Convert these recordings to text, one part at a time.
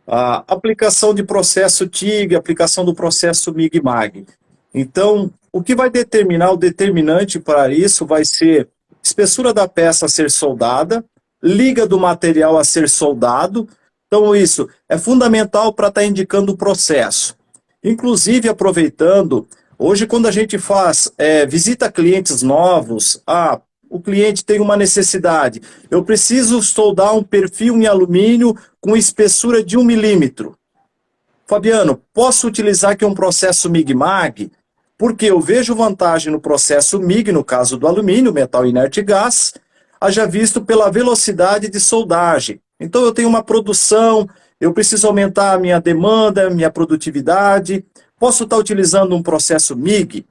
a aplicação de processo TIG, aplicação do processo MIG-MAG. Então, o que vai determinar, o determinante para isso vai ser espessura da peça a ser soldada, liga do material a ser soldado. Então, isso é fundamental para estar indicando o processo. Inclusive, aproveitando, hoje quando a gente faz visita a clientes novos, o cliente tem uma necessidade, eu preciso soldar um perfil em alumínio com espessura de 1 milímetro. Fabiano, posso utilizar aqui um processo MIG-MAG? Porque eu vejo vantagem no processo MIG, no caso do alumínio, metal inerte e gás, haja visto pela velocidade de soldagem. Então eu tenho uma produção, eu preciso aumentar a minha demanda, minha produtividade, posso estar utilizando um processo MIG?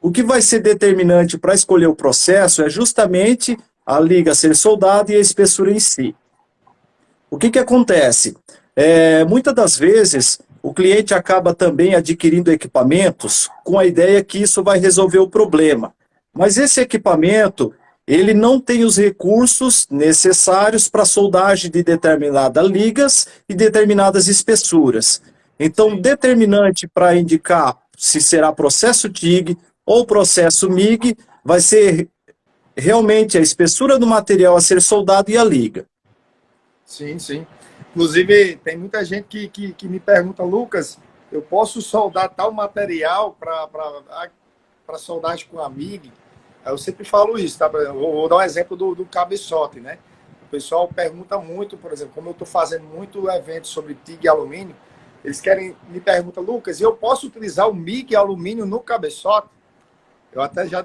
O que vai ser determinante para escolher o processo é justamente a liga ser soldada e a espessura em si. O que acontece? Muitas das vezes, o cliente acaba também adquirindo equipamentos com a ideia que isso vai resolver o problema. Mas esse equipamento, ele não tem os recursos necessários para soldagem de determinadas ligas e determinadas espessuras. Então, determinante para indicar se será processo TIG ou processo MIG, vai ser realmente a espessura do material a ser soldado e a liga. Sim, sim. Inclusive, tem muita gente que me pergunta, Lucas, eu posso soldar tal material para soldagem com a MIG? Eu sempre falo isso, tá? Vou dar um exemplo do cabeçote, né? O pessoal pergunta muito, por exemplo, como eu estou fazendo muito evento sobre TIG e alumínio, eles me perguntam, Lucas, eu posso utilizar o MIG e alumínio no cabeçote? Eu até já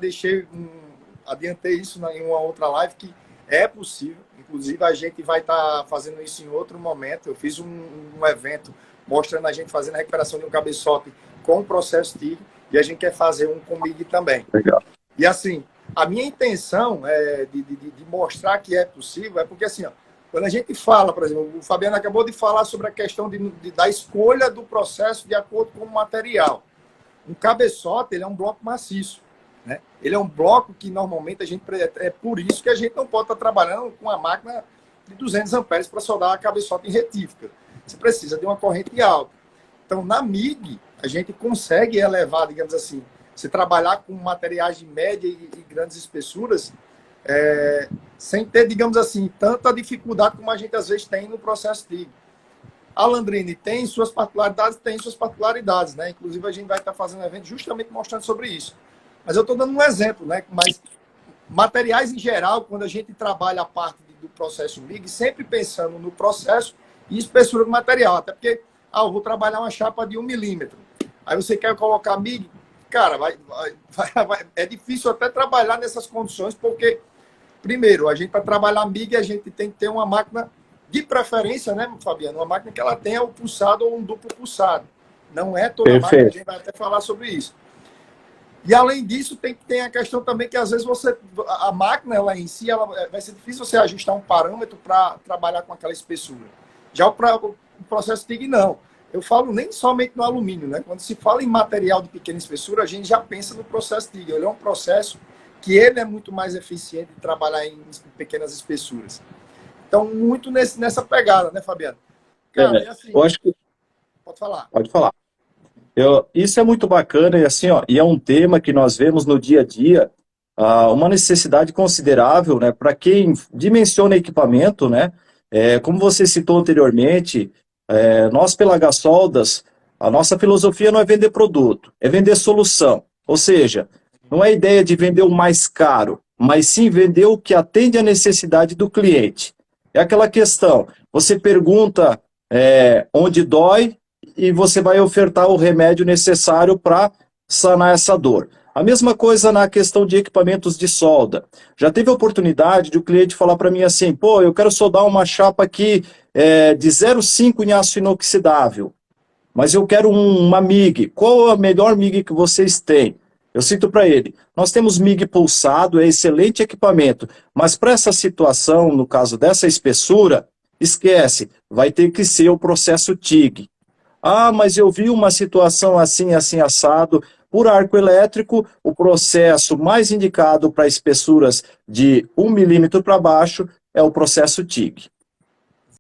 adiantei isso em uma outra live, que é possível. Inclusive, a gente vai estar fazendo isso em outro momento. Eu fiz um evento mostrando a gente fazendo a recuperação de um cabeçote com o processo TIG, e a gente quer fazer um com MIG também. Legal. E assim, a minha intenção de mostrar que é possível é porque, assim, ó, quando a gente fala, por exemplo, o Fabiano acabou de falar sobre a questão da escolha do processo de acordo com o material. Um cabeçote, ele é um bloco maciço, né? Ele é um bloco que normalmente a gente... É por isso que a gente não pode estar trabalhando com uma máquina de 200 amperes para soldar a cabeçote em retífica. Você precisa de uma corrente alta. Então, na MIG, a gente consegue elevar, digamos assim, se trabalhar com materiais de média e grandes espessuras, sem ter, digamos assim, tanta dificuldade como a gente às vezes tem no processo TIG. A Landrini tem suas particularidades, né? Inclusive, a gente vai estar fazendo um evento justamente mostrando sobre isso. Mas eu estou dando um exemplo, né? Mas materiais em geral, quando a gente trabalha a parte do processo MIG, sempre pensando no processo e espessura do material. Até porque, eu vou trabalhar uma chapa de 1 milímetro. Aí você quer colocar MIG, cara, é difícil até trabalhar nessas condições, porque, primeiro, a gente para trabalhar MIG, a gente tem que ter uma máquina de preferência, né, Fabiano? Uma máquina que ela tenha o pulsado ou um duplo pulsado. Não é toda máquina, a gente vai até falar sobre isso. E além disso, tem a questão também que às vezes a máquina ela em si, vai ser difícil você ajustar um parâmetro para trabalhar com aquela espessura. Já o processo TIG não. Eu falo nem somente no alumínio, né? Quando se fala em material de pequena espessura, a gente já pensa no processo TIG. Ele é um processo que ele é muito mais eficiente de trabalhar em pequenas espessuras. Então, muito nessa pegada, né, Fabiano? Cara, assim, eu acho que... Pode falar. Pode falar. Isso é muito bacana e assim, e é um tema que nós vemos no dia a dia, uma necessidade considerável, né, para quem dimensiona equipamento, né, como você citou anteriormente, nós pela H-Soldas, a nossa filosofia não é vender produto, é vender solução, ou seja, não é a ideia de vender o mais caro, mas sim vender o que atende à necessidade do cliente. É aquela questão, você pergunta onde dói, e você vai ofertar o remédio necessário para sanar essa dor. A mesma coisa na questão de equipamentos de solda. Já teve a oportunidade de o cliente falar para mim assim, pô, eu quero soldar uma chapa aqui de 0,5 em aço inoxidável, mas eu quero uma MIG. Qual a melhor MIG que vocês têm? Eu cito para ele, nós temos MIG pulsado, é excelente equipamento, mas para essa situação, no caso dessa espessura, esquece, vai ter que ser o processo TIG. Mas eu vi uma situação assim, assim, assado. Por arco elétrico, o processo mais indicado para espessuras de 1 milímetro para baixo é o processo TIG.